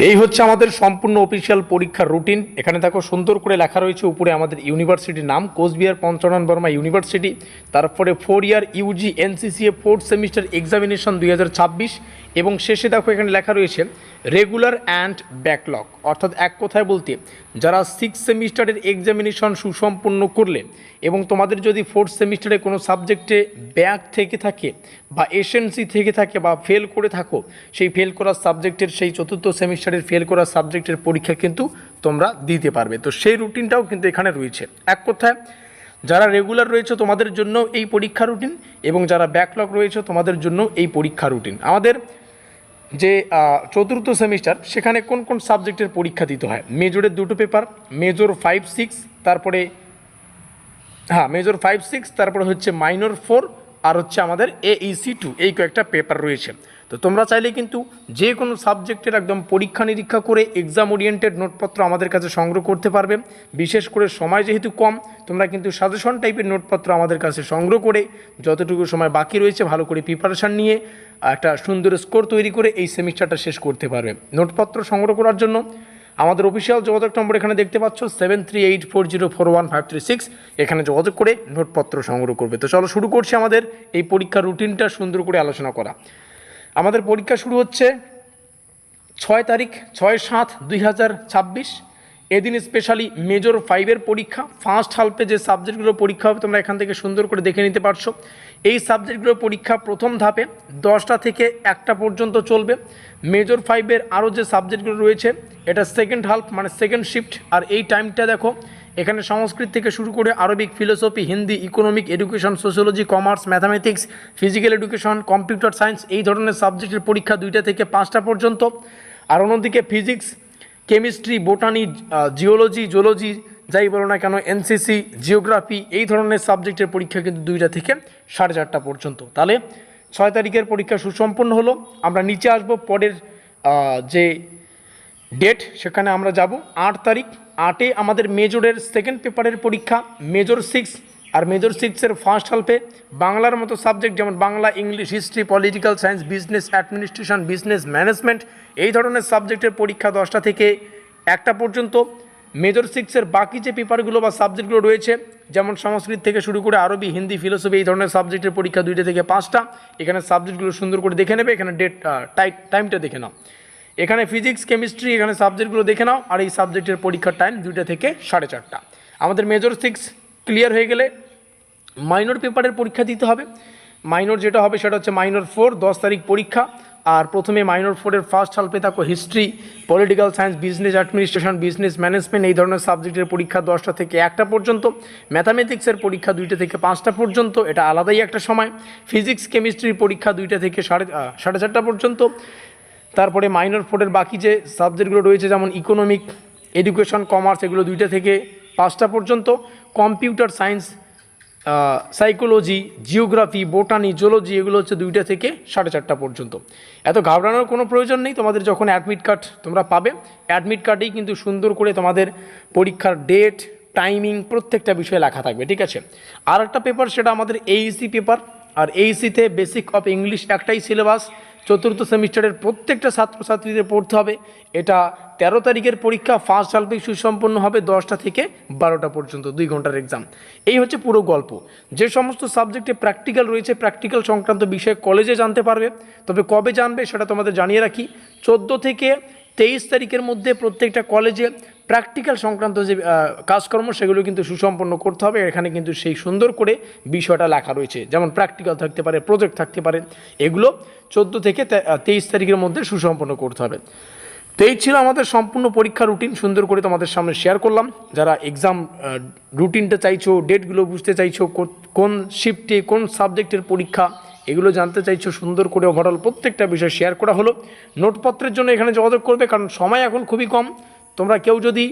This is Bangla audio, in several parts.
এই হচ্ছে আমাদের সম্পূর্ণ অফিসিয়াল পরীক্ষার রুটিন। এখানে দেখো সুন্দর করে লেখা রয়েছে উপরে আমাদের ইউনিভার্সিটির নাম, কোচবিহার পঞ্চনন বর্মা ইউনিভার্সিটি। তারপরে 4 year UG NCCA 4th semester examination 2026 এবং শেষে দেখো এখানে লেখা রয়েছে রেগুলার অ্যান্ড ব্যাকলগ, অর্থাৎ এক কথায় বলতে যারা 6th সেমিস্টারের এক্সামিনেশন সুসম্পন্ন করলে এবং তোমাদের যদি 4th সেমিস্টারে কোনো সাবজেক্টে ব্যাক থেকে থাকে বা এসএনসি থেকে থাকে বা ফেল করে থাকো, সেই ফেল করা সাবজেক্টের সেই 4th সেমিস্টারের ফেল করা সাবজেক্টের পরীক্ষা কিন্তু তোমরা দিতে পারবে। তো সেই রুটিনটাও কিন্তু এখানে রয়েছে। এক কথায় যারা রেগুলার রয়েছে তোমাদের জন্য এই পরীক্ষা রুটিন এবং যারা ব্যাকলগ রয়েছে তোমাদের জন্য এই পরীক্ষা রুটিন। আমাদের যে 4th সেমিস্টার সেখানে কোন কোন সাবজেক্টের পরীক্ষা দিতে হয়, মেজরের দুটো পেপার, মেজর 5-6, তারপরে মেজর 5-6, তারপরে হচ্ছে মাইনর 4 আর হচ্ছে আমাদের AEC 2, এই কয়েকটা পেপার রয়েছে। তো তোমরা চাইলে কিন্তু যে কোনো সাবজেক্টের একদম পরীক্ষা নিরীক্ষা করে এক্সাম ওরিয়েন্টেড নোটপত্র আমাদের কাছে সংগ্রহ করতে পারবে। বিশেষ করে সময় যেহেতু কম, তোমরা কিন্তু সাজেশন টাইপের নোটপত্র আমাদের কাছে সংগ্রহ করে যতটুকু সময় বাকি রয়েছে ভালো করে প্রিপারেশান নিয়ে একটা সুন্দর স্কোর তৈরি করে এই সেমিস্টারটা শেষ করতে পারবে। নোটপত্র সংগ্রহ করার জন্য আমাদের অফিসিয়াল যোগাযোগ নম্বর এখানে দেখতে পাচ্ছ 7384041536, এখানে যোগাযোগ করে নোটপত্র সংগ্রহ করবে। তো চলো শুরু করছি আমাদের এই পরীক্ষার রুটিনটা সুন্দর করে আলোচনা করা। আমাদের পরীক্ষা শুরু হচ্ছে 6 তারিখ 6/7/2026। এদিন স্পেশালি মেজর 5-এর পরীক্ষা। ফার্স্ট হাল্পে যে সাবজেক্টগুলো পরীক্ষা হবে তোমরা এখান থেকে সুন্দর করে দেখে নিতে পারছো। এই সাবজেক্টগুলোর পরীক্ষা প্রথম ধাপে 10টা থেকে 1টা পর্যন্ত চলবে। মেজর 5-এর আরও যে সাবজেক্টগুলো রয়েছে এটা সেকেন্ড হাল্প মানে সেকেন্ড শিফট। আর এই টাইমটা দেখো এখানে সংস্কৃত থেকে শুরু করে Arabic, philosophy, Hindi, economic, education, sociology, commerce, mathematics, physical education, computer science এই ধরনের সাবজেক্টের পরীক্ষা 2টা থেকে 5টা পর্যন্ত। আর অন্যদিকে physics, chemistry, botany, geology, zoology যাই বলো না কেন, এনসিসি, জিওগ্রাফি এই ধরনের সাবজেক্টের পরীক্ষা কিন্তু 2টা থেকে 4:30 পর্যন্ত। তাহলে 6 তারিখের পরীক্ষা সুসম্পন্ন হলো। আমরা নিচে আসবো পরের যে ডেট সেখানে আমরা যাব 8 তারিখ। 8-এ আমাদের মেজরের সেকেন্ড পেপারের পরীক্ষা, মেজর 6। আর মেজর 6-এর ফার্স্ট হাল্পে বাংলার মতো সাবজেক্ট যেমন Bangla, English, history, political science, business administration, business management এই ধরনের সাবজেক্টের পরীক্ষা 10টা থেকে 1টা পর্যন্ত। মেজর 6-এর বাকি যে পেপারগুলো বা সাবজেক্টগুলো রয়েছে যেমন সংস্কৃত থেকে শুরু করে আরবি, হিন্দি, ফিলোসফি এই ধরনের সাবজেক্টের পরীক্ষা 2টা থেকে 5টা। এখানে সাবজেক্টগুলো সুন্দর করে দেখে নেবে, এখানে টাইমটা দেখে নাও। এখানে ফিজিক্স, কেমিস্ট্রি এখানে সাবজেক্টগুলো দেখে নাও। আর এই সাবজেক্টের পরীক্ষার টাইম 2টা থেকে 4:30। আমাদের মেজর 6 ক্লিয়ার হয়ে গেলে মাইনর পেপারের পরীক্ষা দিতে হবে। মাইনর যেটা হবে সেটা হচ্ছে মাইনর 4, 10 তারিখ পরীক্ষা। আর প্রথমে মাইনর 4-এর ফার্স্ট হাল্পে থাকো history, political science, business administration, business management এই ধরনের সাবজেক্টের পরীক্ষা 10টা থেকে 1টা পর্যন্ত। ম্যাথামেটিক্সের পরীক্ষা 2টা থেকে 5টা পর্যন্ত, এটা আলাদাই একটা সময়। ফিজিক্স, কেমিস্ট্রির পরীক্ষা 2টা থেকে 4:30 পর্যন্ত। তারপরে মাইনর 4-এর বাকি যে সাবজেক্টগুলো রয়েছে যেমন ইকোনমিক, এডুকেশন, কমার্স এগুলো 2টা থেকে 5টা পর্যন্ত। Computer science, psychology, geography, botany, zoology এগুলো হচ্ছে 2টা থেকে 4:30 পর্যন্ত। এত ঘাবড়ানোর কোনো প্রয়োজন নেই। তোমাদের যখন অ্যাডমিট কার্ড তোমরা পাবে, অ্যাডমিট কার্ডেই কিন্তু সুন্দর করে তোমাদের পরীক্ষার ডেট, টাইমিং প্রত্যেকটা বিষয়ে লেখা থাকবে, ঠিক আছে। আর একটা পেপার সেটা আমাদের AEC পেপার। আর AEC-তে বেসিক অফ ইংলিশ একটাই সিলেবাস, 4th সেমিস্টারের প্রত্যেকটা ছাত্রছাত্রীদের পড়তে হবে। এটা 13 তারিখের পরীক্ষা, ফার্স্ট হাল্পে সুসম্পন্ন হবে 10টা থেকে 12টা পর্যন্ত, 2 ঘন্টার এক্সাম। এই হচ্ছে পুরো গল্প। যে সমস্ত সাবজেক্টে প্র্যাকটিক্যাল রয়েছে প্র্যাকটিক্যাল সংক্রান্ত বিষয়ে কলেজে জানতে পারবে। তবে কবে জানবে সেটা তোমাদের জানিয়ে রাখি, 14 থেকে 23 তারিখের মধ্যে প্রত্যেকটা কলেজে প্র্যাকটিক্যাল সংক্রান্ত যে কাজকর্ম সেগুলো কিন্তু সুসম্পন্ন করতে হবে। এখানে কিন্তু সেই সুন্দর করে বিষয়টা লেখা রয়েছে, যেমন প্র্যাকটিক্যাল থাকতে পারে, প্রজেক্ট থাকতে পারে, এগুলো 14 থেকে 23 তারিখের মধ্যে সুসম্পন্ন করতে হবে। তো এই ছিল আমাদের সম্পূর্ণ পরীক্ষা রুটিন, সুন্দর করে তোমাদের সামনে শেয়ার করলাম। যারা এক্সাম রুটিনটা চাইছো, ডেটগুলো বুঝতে চাইছো, কোন শিফটে কোন সাবজেক্টের পরীক্ষা এগুলো জানতে চাইছো, সুন্দর করে ওভারঅল প্রত্যেকটা বিষয় শেয়ার করা হলো। নোটপত্রের জন্য এখানে যোগাযোগ করবে, কারণ সময় এখন খুবই কম। তোমরা কেউ যদি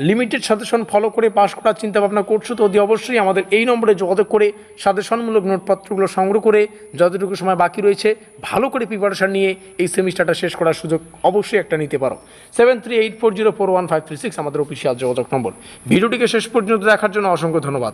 লিমিটেড সাজেশন ফলো করে পাস করার চিন্তাভাবনা করছো তো অবশ্যই আমাদের এই নম্বরে যোগাযোগ করে সাজেশনমূলক নোটপত্রগুলো সংগ্রহ করে যতটুকু সময় বাকি রয়েছে ভালো করে প্রিপারেশান নিয়ে এই সেমিস্টারটা শেষ করার সুযোগ অবশ্যই একটা নিতে পারো। 7384041536 আমাদের অফিসিয়াল যোগাযোগ নম্বর। ভিডিওটিকে শেষ পর্যন্ত দেখার জন্য অসংখ্য ধন্যবাদ।